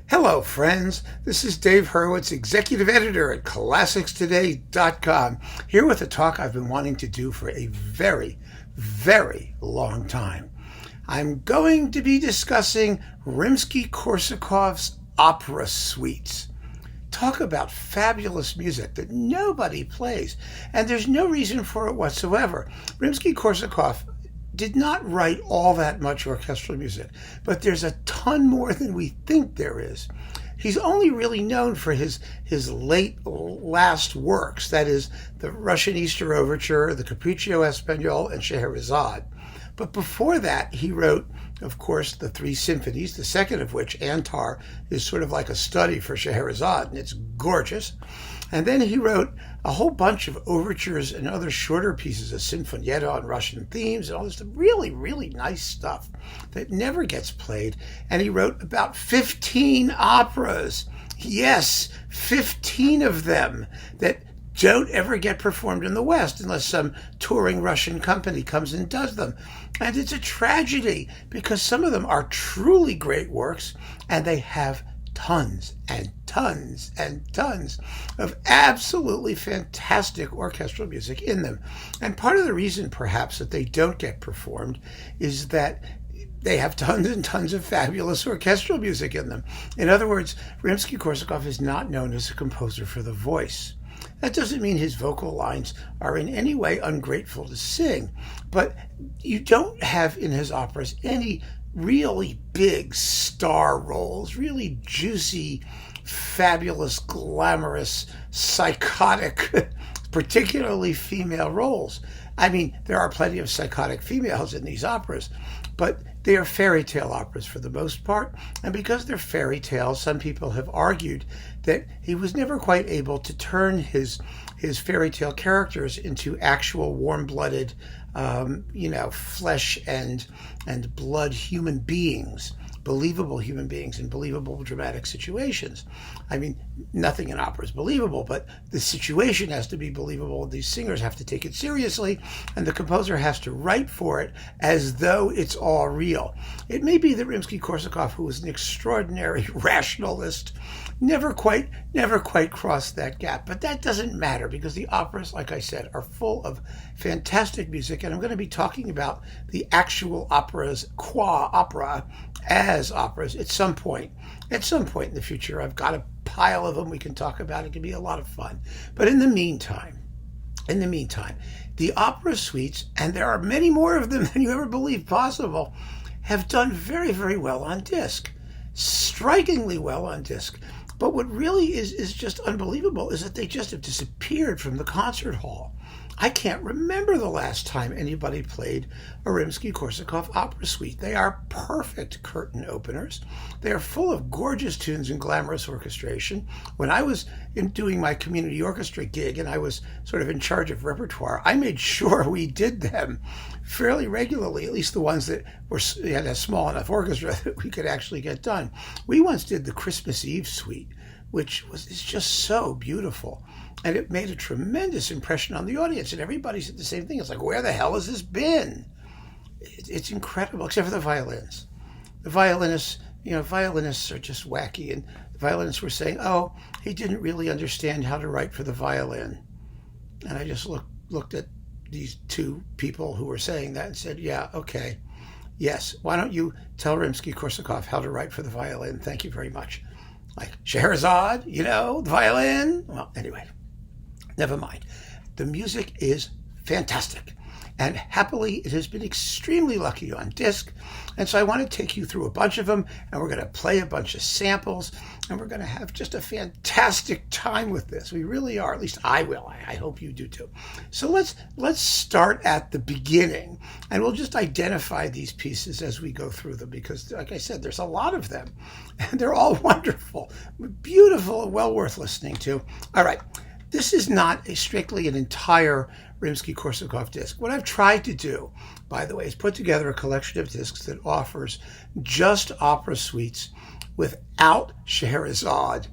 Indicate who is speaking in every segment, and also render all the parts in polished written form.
Speaker 1: Hello, friends. This is Dave Hurwitz, executive editor at ClassicsToday.com, here with a talk I've been wanting to do for a very, very long time. I'm going to be discussing Rimsky-Korsakov's opera suites. Talk about fabulous music that nobody plays, and there's no reason for it whatsoever. Rimsky-Korsakov did not write all that much orchestral music, but there's a ton more than we think there is. He's only really known for his last works, that is, the Russian Easter Overture, the Capriccio Espagnol, and Scheherazade. But before that, he wrote, of course, the three symphonies, the second of which, Antar, is sort of like a study for Scheherazade, and it's gorgeous. And then he wrote a whole bunch of overtures and other shorter pieces of sinfonietta on Russian themes and all this really, really nice stuff that never gets played. And he wrote about 15 operas. Yes, 15 of them that don't ever get performed in the West unless some touring Russian company comes and does them. And it's a tragedy because some of them are truly great works and they have tons and tons and tons of absolutely fantastic orchestral music in them. And part of the reason perhaps that they don't get performed is that they have tons and tons of fabulous orchestral music in them. In other words, Rimsky-Korsakov is not known as a composer for the voice. That doesn't mean his vocal lines are in any way ungrateful to sing, but you don't have in his operas any really big star roles, really juicy, fabulous, glamorous, psychotic, particularly female roles. I mean, there are plenty of psychotic females in these operas, but they are fairy tale operas for the most part. And because they're fairy tales, some people have argued that he was never quite able to turn his fairy tale characters into actual warm-blooded, flesh and blood human beings, believable human beings in believable dramatic situations. I mean, nothing in opera is believable, but the situation has to be believable. These singers have to take it seriously, and the composer has to write for it as though it's all real. It may be that Rimsky-Korsakov, who was an extraordinary rationalist, never quite crossed that gap. But that doesn't matter because the operas, like I said, are full of fantastic music, and I'm going to be talking about the actual operas qua opera as operas at some point in the future. I've got a pile of them we can talk about. It can be a lot of fun. But in the meantime, the opera suites, and there are many more of them than you ever believed possible, have done very, very well on disc. Strikingly well on disc. But what really is just unbelievable is that they just have disappeared from the concert hall. I can't remember the last time anybody played a Rimsky-Korsakov opera suite. They are perfect curtain openers. They are full of gorgeous tunes and glamorous orchestration. When I was doing my community orchestra gig and I was sort of in charge of repertoire, I made sure we did them fairly regularly, at least the ones that had a small enough orchestra that we could actually get done. We once did the Christmas Eve suite, which is just so beautiful. And it made a tremendous impression on the audience. And everybody said the same thing. It's like, where the hell has this been? It's incredible, except for the violins. The violinists are just wacky. And the violinists were saying, oh, he didn't really understand how to write for the violin. And I just looked at these two people who were saying that and said, yeah, okay. Yes, why don't you tell Rimsky-Korsakov how to write for the violin? Thank you very much. Like Scheherazade, the violin. Well, anyway, never mind. The music is fantastic. And happily, it has been extremely lucky on disc. And so I want to take you through a bunch of them, and we're going to play a bunch of samples, and we're going to have just a fantastic time with this. We really are. At least I will. I hope you do too. So let's start at the beginning, and we'll just identify these pieces as we go through them because, like I said, there's a lot of them, and they're all wonderful, beautiful, and well worth listening to. All right. This is not strictly an entire Rimsky-Korsakov disc. What I've tried to do, by the way, is put together a collection of discs that offers just opera suites without Scheherazade,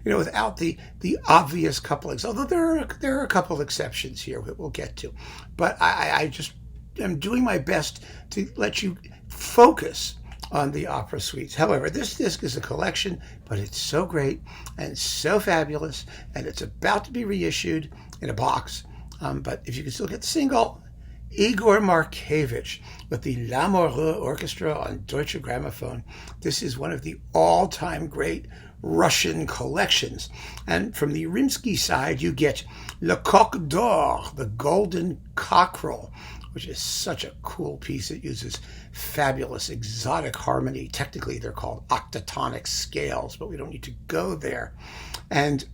Speaker 1: without the obvious couplings. Although there are a couple exceptions here that we'll get to, but I just am doing my best to let you focus on the opera suites. However, this disc is a collection, but it's so great and so fabulous, and it's about to be reissued in a box. But if you can still get the single, Igor Marchevich with the L'Amoureux Orchestra on Deutsche Grammophon. This is one of the all-time great Russian collections. And from the Rimsky side, you get Le Coq d'Or, the Golden Cockerel, which is such a cool piece. It uses fabulous exotic harmony. Technically, they're called octatonic scales, but we don't need to go there. And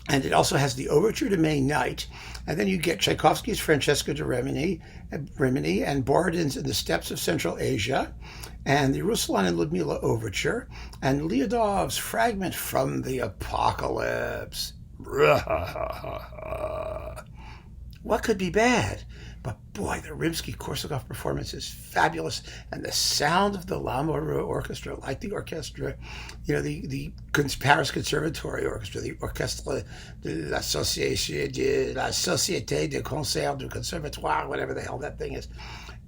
Speaker 1: it also has the Overture to May Night. And then you get Tchaikovsky's Francesca de Rimini and Borodin's In the Steppes of Central Asia, and the Ruslan and Ludmila Overture, and Lyudov's Fragment from the Apocalypse. What could be bad? But boy, the Rimsky-Korsakov performance is fabulous, and the sound of the L'Amoureux Orchestra, like the orchestra, the Paris Conservatory Orchestra, the Orchestre de la Société de Concert du Conservatoire, whatever the hell that thing is.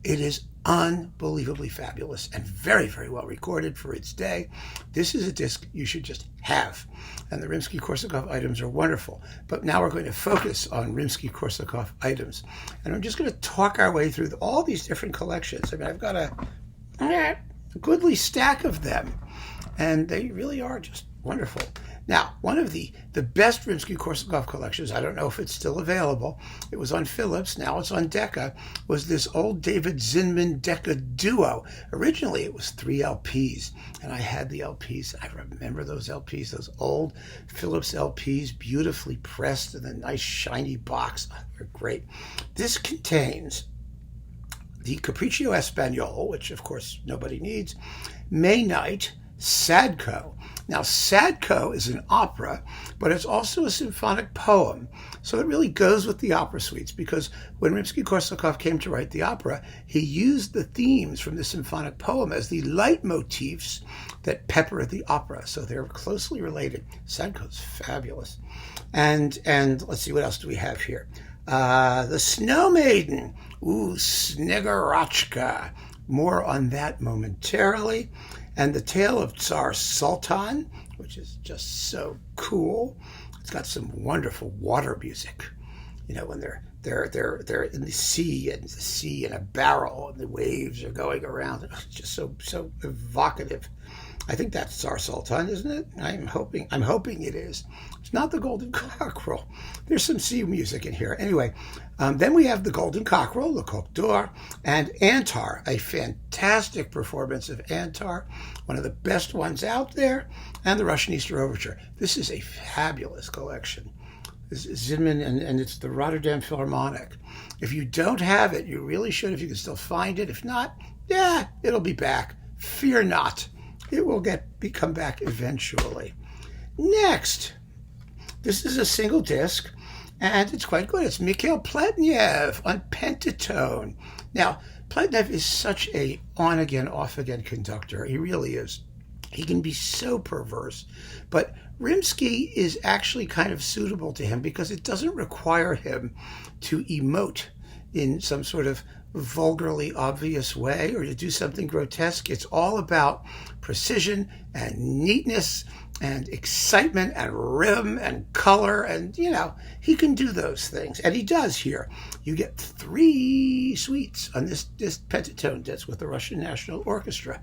Speaker 1: It is unbelievably fabulous and very, very well recorded for its day. This is a disc you should just have. And the Rimsky-Korsakov items are wonderful. But now we're going to focus on Rimsky-Korsakov items. And I'm just going to talk our way through all these different collections. I mean, I've got a goodly stack of them. And they really are just wonderful. Now, one of the best Rimsky-Korsakov collections, I don't know if it's still available, it was on Phillips, now it's on Decca, was this old David Zinman Decca Duo. Originally, it was 3 LPs, and I had the LPs. I remember those LPs, those old Phillips LPs, beautifully pressed in a nice shiny box. They're great. This contains the Capriccio Espagnol, which of course nobody needs, May Night, Sadko. Now, Sadko is an opera, but it's also a symphonic poem. So it really goes with the opera suites, because when Rimsky-Korsakov came to write the opera, he used the themes from the symphonic poem as the leitmotifs that pepper the opera. So they're closely related. Sadko's fabulous. And let's see, what else do we have here? The Snow Maiden. Ooh, Snegorotchka. More on that momentarily. And the Tale of Tsar Sultan, which is just so cool. It's got some wonderful water music. When they're in the sea, and the sea in a barrel, and the waves are going around. It's just so evocative. I think that's Tsar Sultan, isn't it? I'm hoping it is. It's not the Golden Cockerel. There's some sea music in here. Anyway, then we have the Golden Cockerel, Le Coq d'Or, and Antar, a fantastic performance of Antar, one of the best ones out there, and the Russian Easter Overture. This is a fabulous collection. This is Zinman, and it's the Rotterdam Philharmonic. If you don't have it, you really should, if you can still find it. If not, it'll be back. Fear not. It will come back eventually. Next, this is a single disc, and it's quite good. It's Mikhail Pletnev on Pentatone. Now, Pletnev is such a on-again, off-again conductor. He really is. He can be so perverse. But Rimsky is actually kind of suitable to him because it doesn't require him to emote in some sort of vulgarly obvious way or to do something grotesque. It's all about precision and neatness and excitement and rhythm and color, and he can do those things, and he does here. You get 3 suites on this Pentatone disc with the Russian National Orchestra.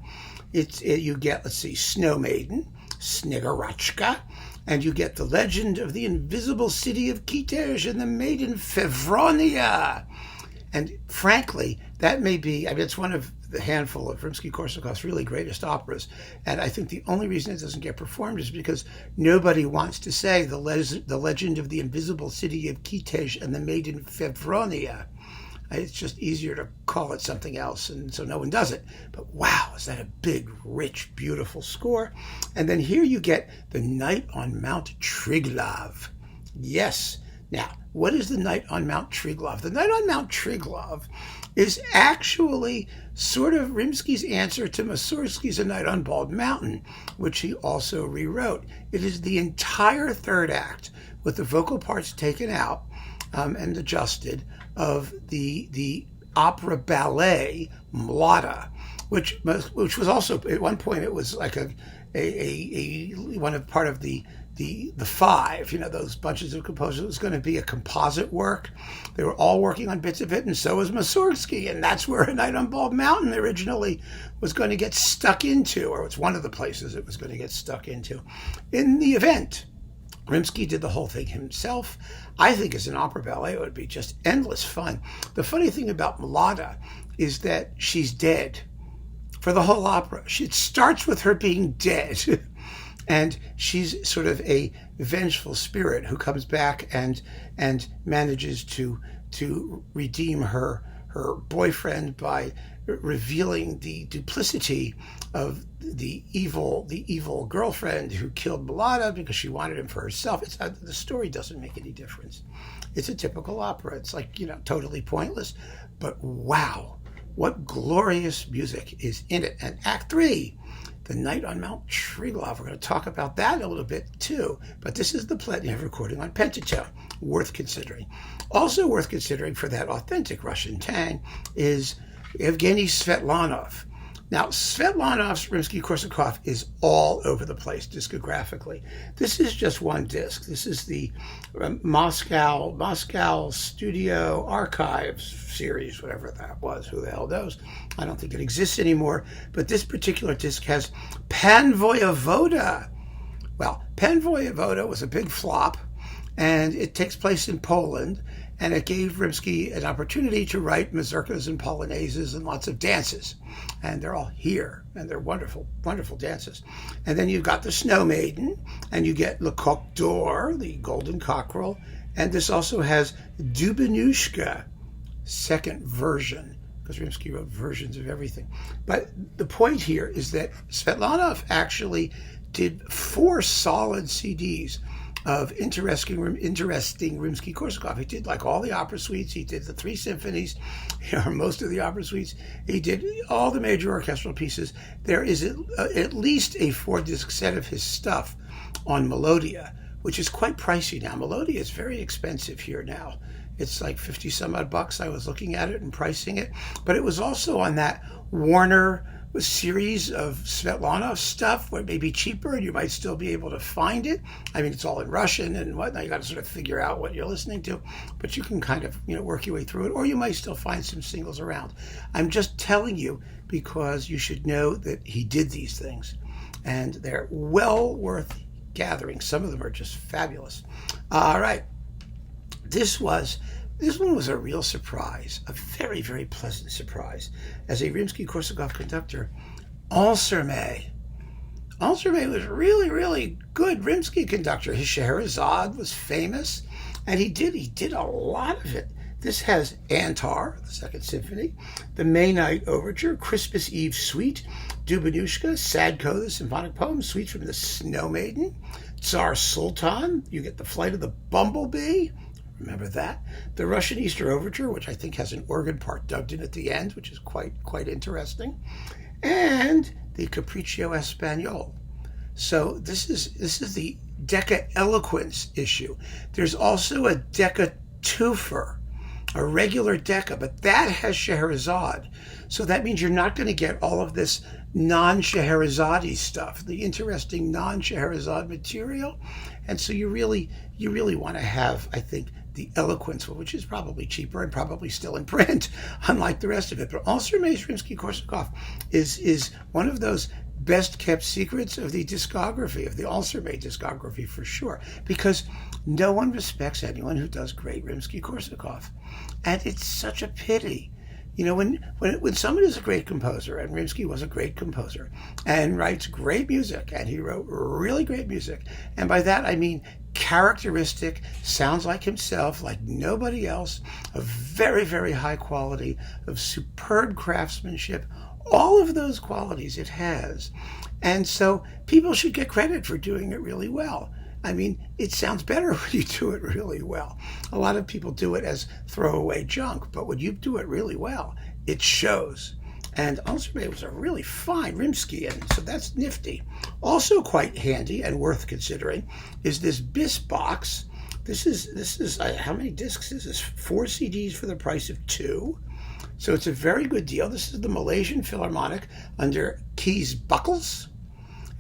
Speaker 1: You get, let's see, Snow Maiden, Snegorotchka, and you get the Legend of the Invisible City of Kitezh and the Maiden Fevronia. And frankly, that may be, it's one of the handful of Rimsky-Korsakov's really greatest operas. And I think the only reason it doesn't get performed is because nobody wants to say the Legend of the Invisible City of Kitezh and the Maiden Fevronia. It's just easier to call it something else, and so no one does it. But wow, is that a big, rich, beautiful score? And then here you get The Night on Mount Triglav. Yes. Now, what is The Night on Mount Triglav? The Night on Mount Triglav is actually sort of Rimsky's answer to Mussorgsky's A Night on Bald Mountain, which he also rewrote. It is the entire third act with the vocal parts taken out and adjusted of the opera ballet Mlada. which was also at one point it was like a one of part of the five, those bunches of composers. It was going to be a composite work. They were all working on bits of it, and so was Mussorgsky, and that's where A Night on Bald Mountain originally was going to get stuck into, or it's one of the places it was going to get stuck into. In the event, Rimsky did the whole thing himself. I think as an opera ballet, it would be just endless fun. The funny thing about Mlada is that she's dead for the whole opera. It starts with her being dead. And she's sort of a vengeful spirit who comes back and manages to redeem her boyfriend by revealing the duplicity of the evil girlfriend who killed Mlada because she wanted him for herself. The story doesn't make any difference. It's a typical opera. It's like, totally pointless. But wow, what glorious music is in it. And Act 3, The Night on Mount Triglav. We're going to talk about that a little bit too. But this is the Pletnev recording on Pentatone. Worth considering. Also worth considering for that authentic Russian tang is Evgeny Svetlanov. Now, Svetlanov's Rimsky-Korsakov is all over the place discographically. This is just one disc. This is the Moscow Studio Archives series, whatever that was. Who the hell knows? I don't think it exists anymore. But this particular disc has Pan Voyevoda. Well, Pan Voyevoda was a big flop, and it takes place in Poland. And it gave Rimsky an opportunity to write mazurkas and polonaises and lots of dances. And they're all here, and they're wonderful, wonderful dances. And then you've got the Snow Maiden, and you get Le Coq d'Or, the Golden Cockerel. And this also has Dubenushka, second version, because Rimsky wrote versions of everything. But the point here is that Svetlanov actually did 4 solid CDs of interesting Rimsky-Korsakov. He did like all the opera suites. He did the 3 symphonies, or most of the opera suites. He did all the major orchestral pieces. There is at least a 4-disc set of his stuff on Melodia, which is quite pricey now. Melodia is very expensive here now. It's like 50 some odd bucks. I was looking at it and pricing it. But it was also on that Warner series of Svetlanov stuff where it may be cheaper and you might still be able to find it. I mean, it's all in Russian and whatnot. You got to sort of figure out what you're listening to, but you can kind of, work your way through it, or you might still find some singles around. I'm just telling you because you should know that he did these things and they're well worth gathering. Some of them are just fabulous. All right. This one was a real surprise, a very, very pleasant surprise. As a Rimsky-Korsakov conductor, Ultramay. Ultramay was really, really good Rimsky conductor. His Scheherazade was famous, and he did a lot of it. This has Antar, the Second Symphony, the May Night Overture, Christmas Eve Suite, Dubenushka, Sadko, the Symphonic Poem, Suites from the Snow Maiden, Tsar Sultan, you get the Flight of the Bumblebee, remember that? The Russian Easter Overture, which I think has an organ part dubbed in at the end, which is quite interesting. And the Capriccio Espagnol. So this is the Decca Eloquence issue. There's also a Decca Twofer, a regular Decca, but that has Scheherazade. So that means you're not going to get all of this non-Scheherazade stuff, the interesting non-Scheherazade material. And so you really want to have, I think, the Eloquence, which is probably cheaper and probably still in print, unlike the rest of it. But Ultramay's Rimsky-Korsakov is one of those best kept secrets of the discography, of the Ultramay discography for sure, because no one respects anyone who does great Rimsky-Korsakov. And it's such a pity. When someone is a great composer, and Rimsky was a great composer, and writes great music, and he wrote really great music, and by that I mean characteristic, sounds like himself, like nobody else, of very, very high quality, of superb craftsmanship, all of those qualities it has. And so people should get credit for doing it really well. I mean, it sounds better when you do it really well. A lot of people do it as throwaway junk, but when you do it really well, it shows. And Ultramay was a really fine Rimsky, and so that's nifty. Also quite handy and worth considering is this BIS box. This is how many discs is this? 4 CDs for the price of 2. So it's a very good deal. This is the Malaysian Philharmonic under Kees Buckles.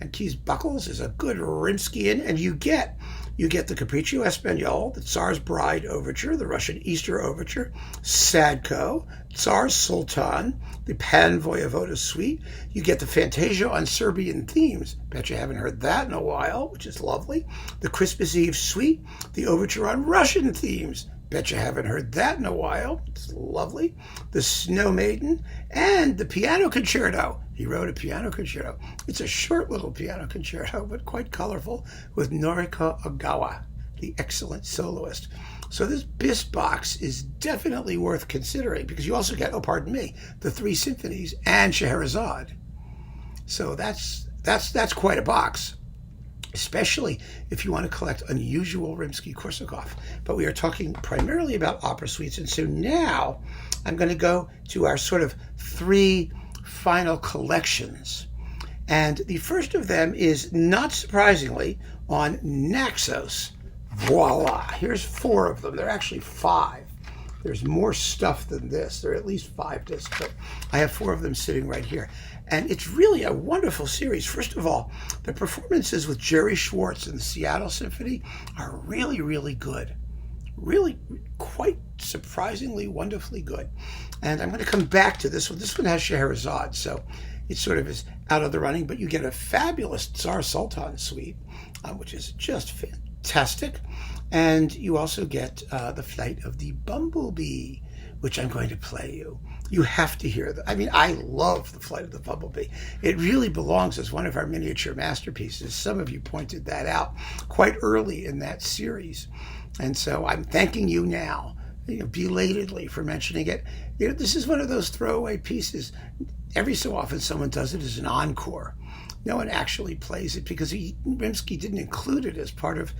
Speaker 1: And Kees Buckles is a good Rimsky-ian, and you get the Capriccio Espagnol, the Tsar's Bride Overture, the Russian Easter Overture, Sadko, Tsar's Sultan, the Pan Voyevoda Suite. You get the Fantasia on Serbian themes. Bet you haven't heard that in a while, which is lovely. The Christmas Eve Suite, the Overture on Russian themes. Bet you haven't heard that in a while. It's lovely. The Snow Maiden and the Piano Concerto. He wrote a piano concerto. It's a short little piano concerto, but quite colorful, with Noriko Ogawa, the excellent soloist. So this BIS box is definitely worth considering, because you also get, oh, pardon me, the 3 symphonies and Scheherazade. So that's quite a box, especially if you want to collect unusual Rimsky-Korsakov. But we are talking primarily about opera suites. And so now I'm going to go to our sort of 3 final collections. And the first of them is, not surprisingly, on Naxos. Voila! Here's 4 of them. There are actually 5. There's more stuff than this. There are at least 5 discs, but I have 4 of them sitting right here. And it's really a wonderful series. First of all, the performances with Jerry Schwartz and the Seattle Symphony are really, really good. Really quite surprisingly, wonderfully good. And I'm going to come back to this one. This one has Scheherazade, so it sort of is out of the running, but you get a fabulous Tsar Sultan suite, which is just fantastic. And you also get the Flight of the Bumblebee, which I'm going to play you. You have to hear that. I mean, I love the Flight of the Bumblebee. It really belongs as one of our miniature masterpieces. Some of you pointed that out quite early in that series. And so I'm thanking you now, belatedly, for mentioning it. This is one of those throwaway pieces. Every so often someone does it as an encore. No one actually plays it because Rimsky didn't include it as part of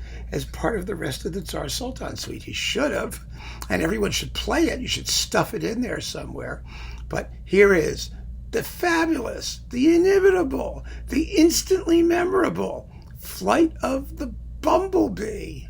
Speaker 1: the rest of the Tsar Sultan suite. He should have, and everyone should play it. You should stuff it in there somewhere. But here is the fabulous, the inimitable, the instantly memorable Flight of the Bumblebee.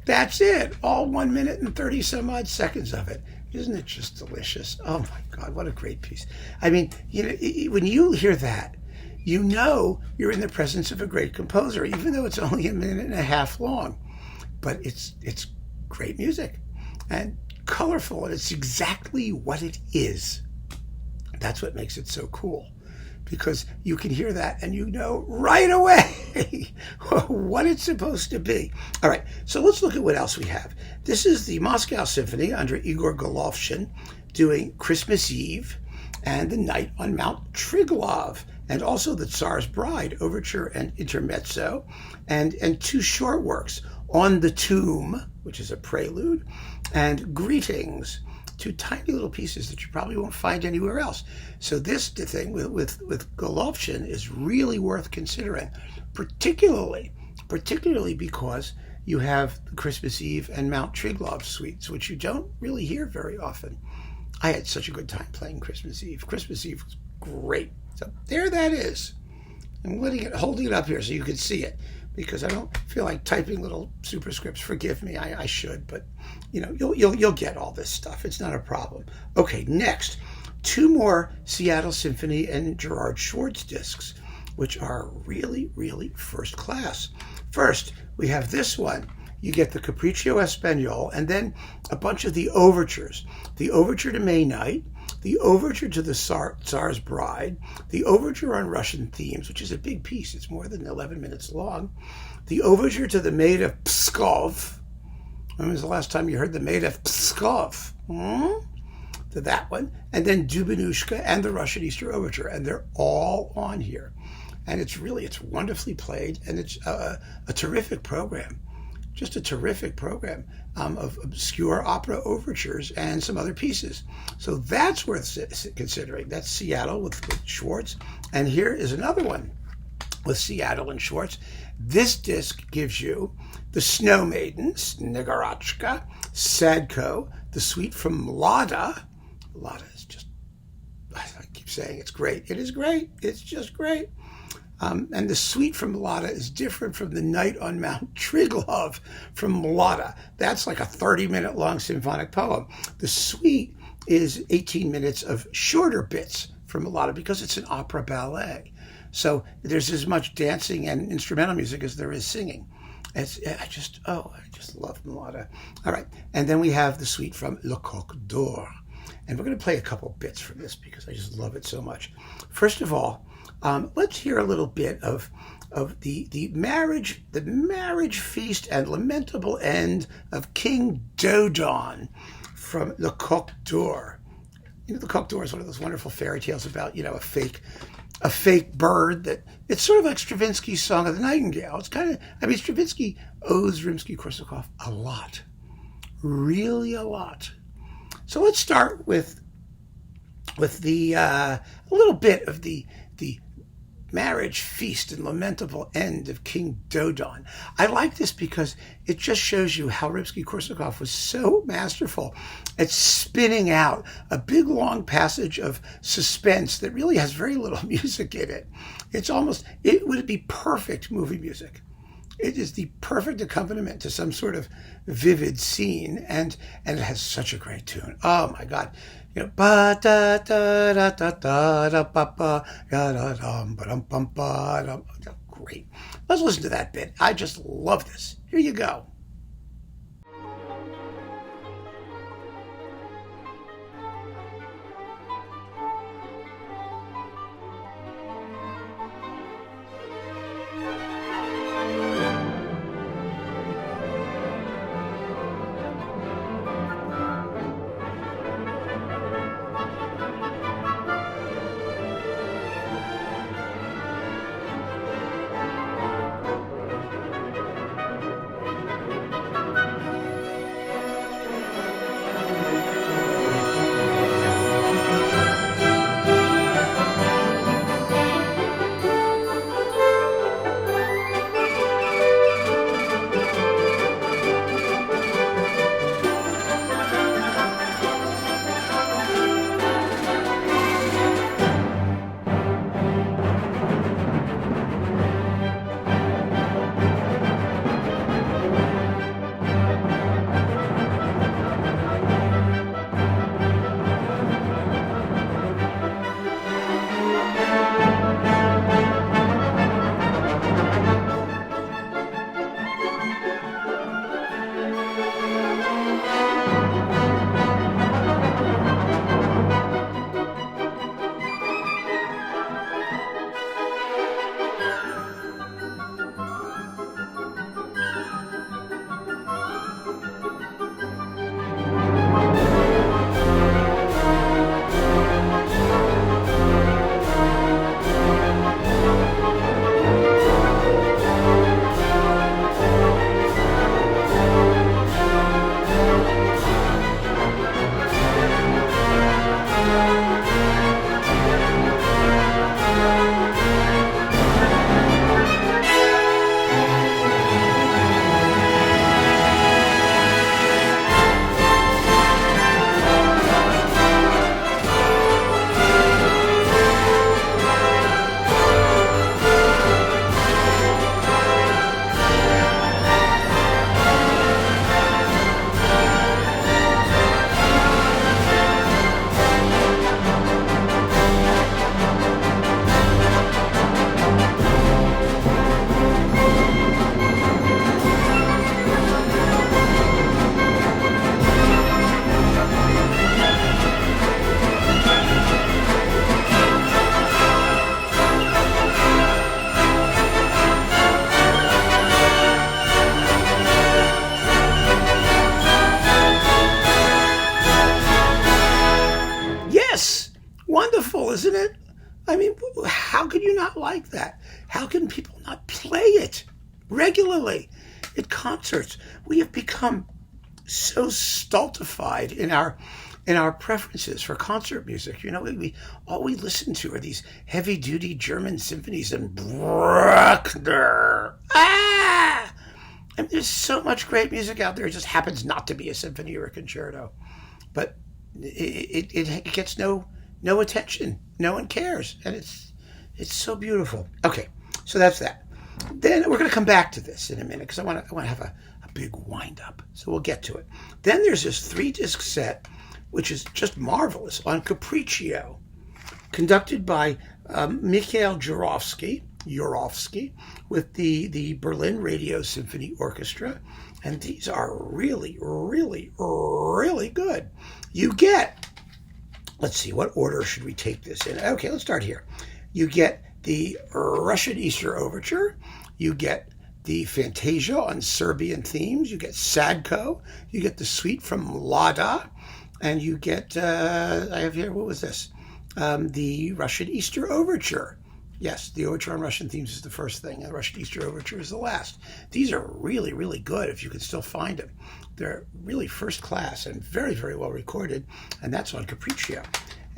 Speaker 1: That's it. All 1 minute and 30 some odd seconds of it. Isn't it just delicious? Oh my God, what a great piece. I mean, when you hear that, you're in the presence of a great composer, even though it's only 1.5 minutes long. But it's great music and colorful, and it's exactly what it is. That's what makes it so cool, because you can hear that and you know right away what it's supposed to be. All right, so let's look at what else we have. This is the Moscow Symphony under Igor Golovshin doing Christmas Eve and the Night on Mount Triglav, and also the Tsar's Bride Overture and Intermezzo, and 2 short works, On the Tomb, which is a prelude, and Greetings, 2 tiny little pieces that you probably won't find anywhere else. So this thing with Golovshin is really worth considering, particularly because you have the Christmas Eve and Mount Triglav suites, which you don't really hear very often. I had such a good time playing Christmas Eve. Christmas Eve was great. So there that is. I'm holding it up here so you can see it, because I don't feel like typing little superscripts. Forgive me, I should, but you'll get all this stuff. It's not a problem. Okay, next, 2 more Seattle Symphony and Gerard Schwartz discs, which are really, really first class. First, we have this one. You get the Capriccio Espagnol, and then a bunch of the overtures. The Overture to May Night, the Overture to the Tsar's Bride, the Overture on Russian Themes, which is a big piece. It's more than 11 minutes long. The Overture to the Maid of Pskov. When was the last time you heard the Maid of Pskov? To that one. And then Dubenushka and the Russian Easter Overture. And they're all on here. And it's wonderfully played, and it's a terrific program. Just a terrific program of obscure opera overtures and some other pieces. So that's worth considering. That's Seattle with Schwartz. And here is another one with Seattle and Schwartz. This disc gives you the Snow Maiden, Snegorotchka, Sadko, the Suite from Mlada. Mlada is just, I keep saying it's great. It is great. It's just great. And the Suite from Mlada is different from the Night on Mount Triglav from Mlada. That's like a 30-minute long symphonic poem. The Suite is 18 minutes of shorter bits from Mlada because it's an opera ballet. So there's as much dancing and instrumental music as there is singing. I just love Mlada. All right, and then we have the Suite from Le Coq d'Or. And we're going to play a couple bits from this because I just love it so much. First of all, let's hear a little bit of the marriage feast and lamentable end of King Dodon from Le Coq d'Or. The Coq d'Or is one of those wonderful fairy tales about a fake bird that it's sort of like Stravinsky's Song of the Nightingale. It's kind of Stravinsky owes Rimsky-Korsakov a lot, really a lot. So let's start with the a little bit of the marriage feast and lamentable end of King Dodon. I like this because it just shows you how Rimsky-Korsakov was so masterful at spinning out a big long passage of suspense that really has very little music in it. It would be perfect movie music. It is the perfect accompaniment to some sort of vivid scene, and it has such a great tune. Oh my God. Ba da da da da da da ba ba ya da dum ba dum bum ba dum. Great. Let's listen to that bit. I just love this. Here you go. beautiful, isn't it? I mean, how can you not like that? How can people not play it regularly at concerts? We have become so stultified in our preferences for concert music. You know, we all we listen to are these heavy-duty German symphonies and Bruckner. I mean, there's so much great music out there. It just happens not to be a symphony or a concerto, but it gets no attention. No one cares, and it's so beautiful. Okay, so that's that. Then we're going to come back to this in a minute because I want to have a big wind up. So we'll get to it. Then there's this 3-disc set, which is just marvelous, on Capriccio, conducted by Mikhail Jurovsky, with the Berlin Radio Symphony Orchestra. And these are really, really, really good. You get, let's see, what order should we take this in? Okay, let's start here. You get the Russian Easter Overture. You get the Fantasia on Serbian themes. You get Sadko. You get the Suite from Lada. And you get, I have here, what was this? The Russian Easter Overture. Yes, the Overture on Russian themes is the first thing, and the Russian Easter Overture is the last. These are really, really good if you can still find them. They're really first class and very, very well recorded, and that's on Capriccio.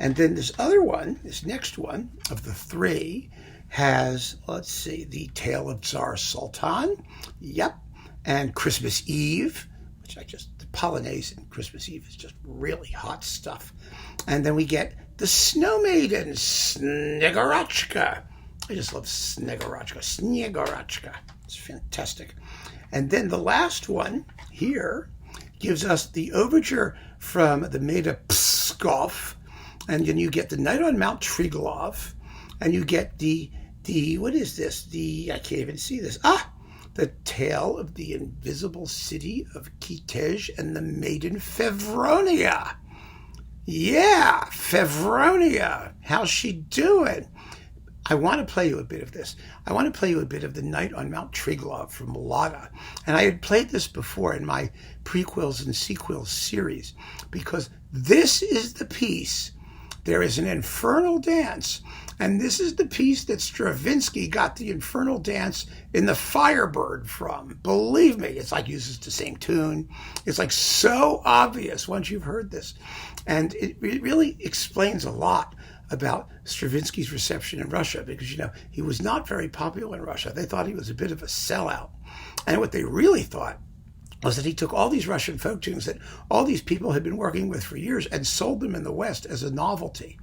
Speaker 1: And then this other one, this next one of the 3, has, let's see, the Tale of Tsar Sultan, yep, and Christmas Eve, which the Polonaise in Christmas Eve is just really hot stuff. And then we get the Snow Maiden, Snegorotchka. I just love Snegorotchka. It's fantastic. And then the last one here gives us the overture from the Maid of Pskov, and then you get the Night on Mount Triglav, and you get the what is this? I can't even see this. The Tale of the Invisible City of Kitej and the Maiden Fevronia. Yeah, Fevronia. How's she doing? I want to play you a bit of this. I want to play you a bit of the Night on Mount Triglav from Lada. And I had played this before in my prequels and sequels series because this is the piece. There is an infernal dance, and this is the piece that Stravinsky got the infernal dance in the Firebird from. Believe me, it's like uses the same tune. It's like so obvious once you've heard this. And it really explains a lot about Stravinsky's reception in Russia because, you know, he was not very popular in Russia. They thought he was a bit of a sellout. And what they really thought was that he took all these Russian folk tunes that all these people had been working with for years and sold them in the West as a novelty.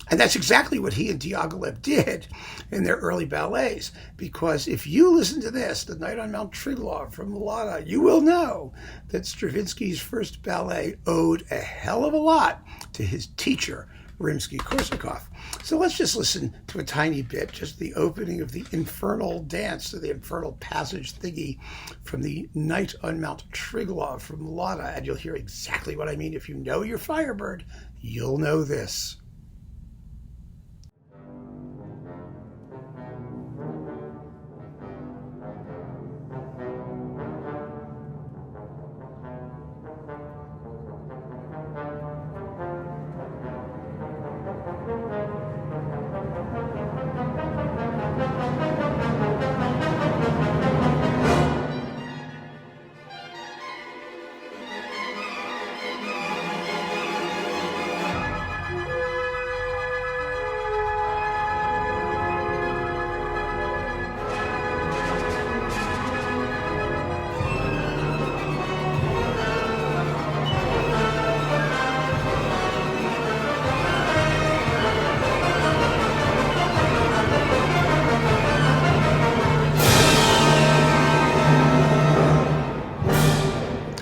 Speaker 1: And that's exactly what he and Diaghilev did in their early ballets, because if you listen to this, The Night on Mount Triglav from Lada, you will know that Stravinsky's first ballet owed a hell of a lot to his teacher, Rimsky-Korsakov. So let's just listen to a tiny bit, just the opening of the infernal dance, or the infernal passage thingy from the Night on Mount Triglav from Lada, and you'll hear exactly what I mean. If you know your Firebird, you'll know this.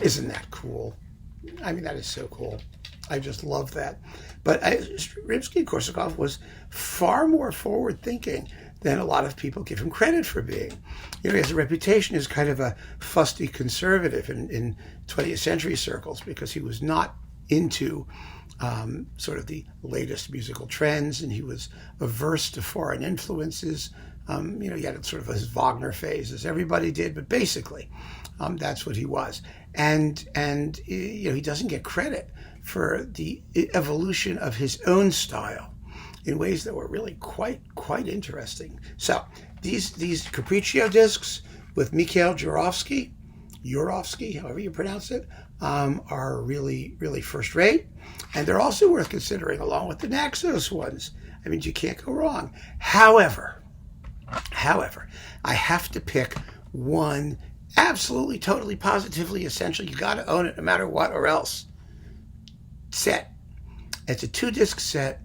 Speaker 1: Isn't that cool? I mean, that is so cool. I just love that. But Rimsky-Korsakov was far more forward-thinking than a lot of people give him credit for being. You know, he has a reputation as kind of a fusty conservative in 20th century circles because he was not into sort of the latest musical trends, and he was averse to foreign influences. You know, he had sort of his Wagner phase, as everybody did, but basically that's what he was. And you know, he doesn't get credit for the evolution of his own style in ways that were really quite interesting. So these Capriccio discs with Mikhail Jurovsky, however you pronounce it, are really first rate, and they're also worth considering along with the Naxos ones. I mean, you can't go wrong. However, I have to pick one absolutely, totally, positively essential. You got to own it no matter what or else. Set. It's a 2-disc set,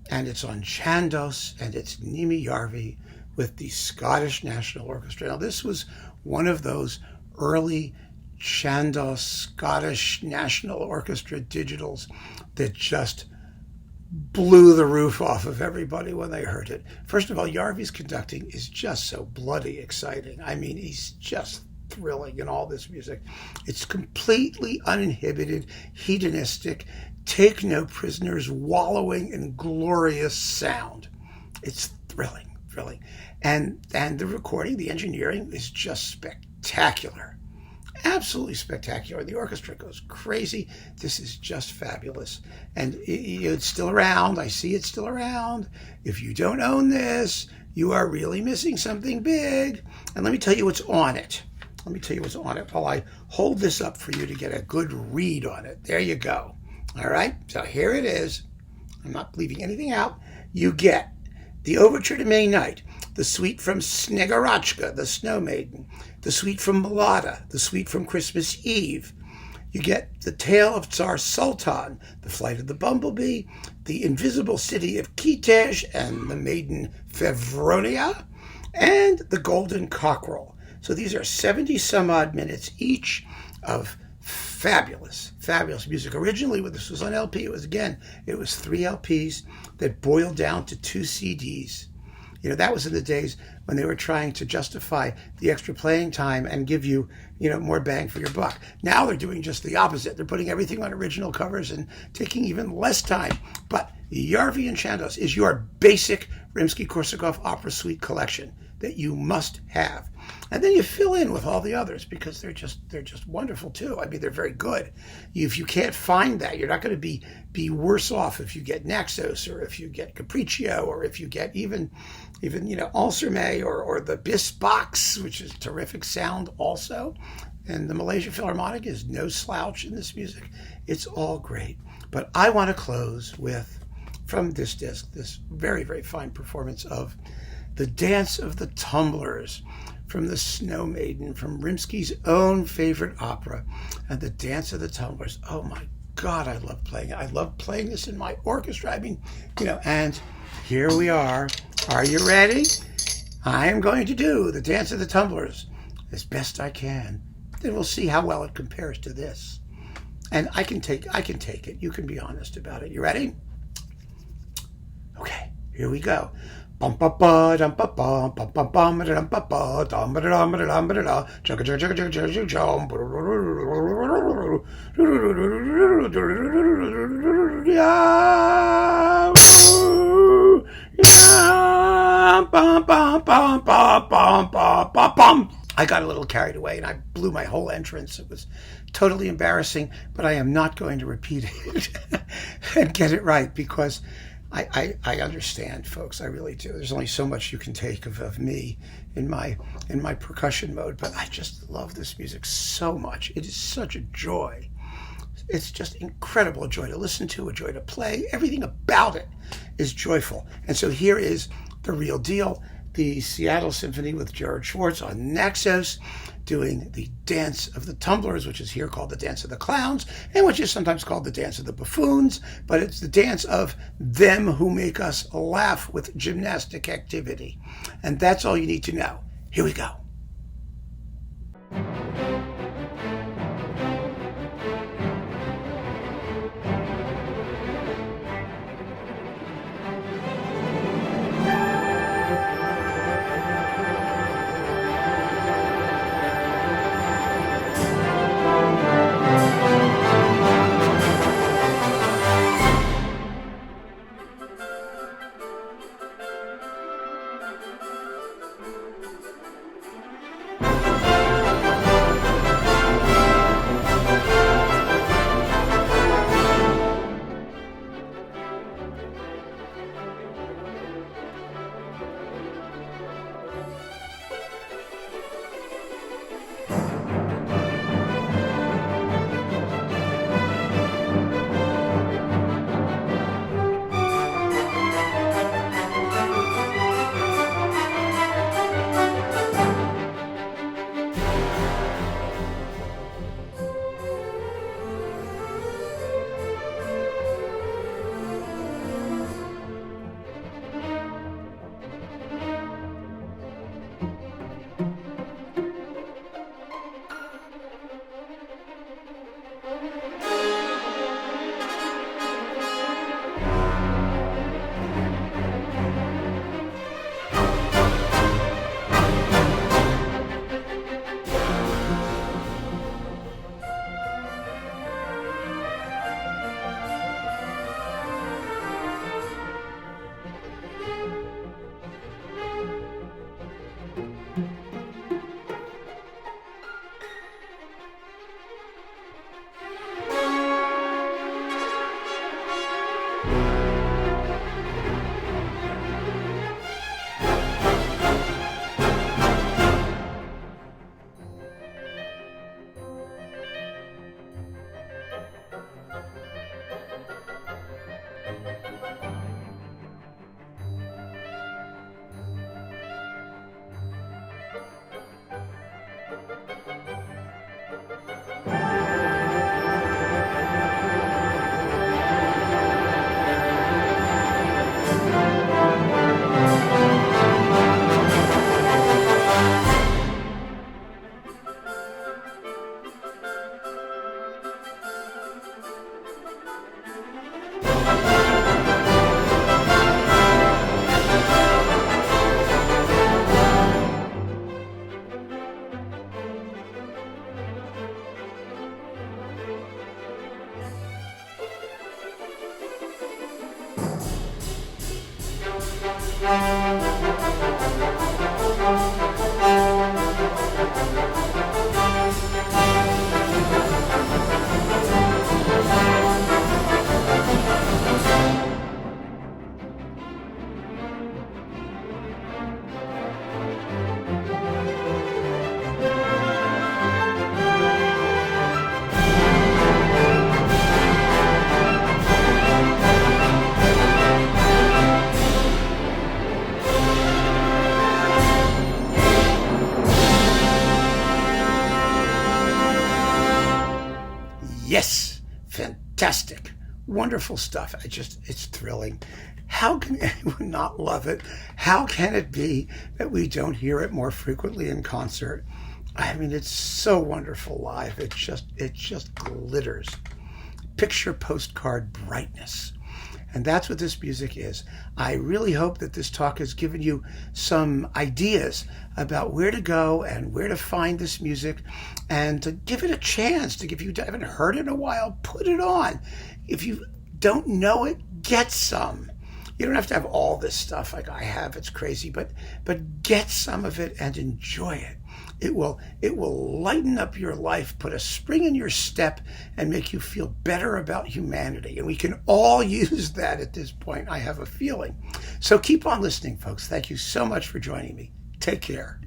Speaker 1: and it's on Chandos, and it's Nimi Järvi with the Scottish National Orchestra. Now, this was one of those early Chandos Scottish National Orchestra digitals that just blew the roof off of everybody when they heard it. First of all, Järvi's conducting is just so bloody exciting. I mean, he's just thrilling in all this music. It's completely uninhibited, hedonistic, take no prisoners, wallowing in glorious sound. It's thrilling. And the recording, the engineering is just spectacular. Absolutely spectacular. The orchestra goes crazy. This is just fabulous. And it's still around. I see it's still around. If you don't own this, you are really missing something big. And let me tell you what's on it. While I hold this up for you to get a good read on it. There you go. All right. So here it is. I'm not leaving anything out. You get the Overture to May Night, the Suite from Snegurochka, the Snow Maiden, the Suite from Mlada, the Suite from Christmas Eve. You get the Tale of Tsar Sultan, the Flight of the Bumblebee, the Invisible City of Kitezh and the Maiden Fevronia, and the Golden Cockerel. So these are 70 some odd minutes each of fabulous music. Originally, when this was on LP, it was 3 LPs that boiled down to 2 CDs. You know, that was in the days when they were trying to justify the extra playing time and give you, more bang for your buck. Now they're doing just the opposite. They're putting everything on original covers and taking even less time. But Järvi and Chandos is your basic Rimsky-Korsakov opera suite collection that you must have. And then you fill in with all the others because they're just wonderful too. I mean, they're very good. If you can't find that, you're not going to be worse off if you get Naxos or if you get Capriccio or if you get even Ultramay or the Bis box, which is terrific sound also. And the Malaysia Philharmonic is no slouch in this music. It's all great. But I want to close with, from this disc, this very, very fine performance of The Dance of the Tumblers from the Snow Maiden, from Rimsky's own favorite opera, and The Dance of the Tumblers. Oh my God, I love playing it. I love playing this in my orchestra. I mean, and here we are. Are you ready? I am going to do The Dance of the Tumblers as best I can. Then we'll see how well it compares to this. And I can take it. You can be honest about it. You ready? Okay, here we go. Bum ba ba dum ba ba bum bum bum dum ba ba dum ba dum ba dum ba da chugga chugga chugga chugga chugga chum. I got a little carried away and I blew my whole entrance. It was totally embarrassing, but I am not going to repeat it and get it right because I understand, folks. I really do. There's only so much you can take of me in my percussion mode, but I just love this music so much. It is such a joy. It's just incredible joy to listen to, a joy to play. Everything about it is joyful. And so here is the real deal. The Seattle Symphony with Gerard Schwartz on Naxos, doing the Dance of the Tumblers, which is here called the Dance of the Clowns, and which is sometimes called the Dance of the Buffoons, but it's the dance of them who make us laugh with gymnastic activity. And that's all you need to know. Here we go. Yes, fantastic, wonderful stuff. It's thrilling. How can anyone not love it? How can it be that we don't hear it more frequently in concert? I mean, it's so wonderful live. It just glitters. Picture postcard brightness. And that's what this music is. I really hope that this talk has given you some ideas about where to go and where to find this music, and to give it a chance. If you haven't heard it in a while, put it on. If you don't know it, get some. You don't have to have all this stuff like I have. It's crazy, but get some of it and enjoy it. It will lighten up your life, put a spring in your step, and make you feel better about humanity. And we can all use that at this point, I have a feeling. So keep on listening, folks. Thank you so much for joining me. Take care.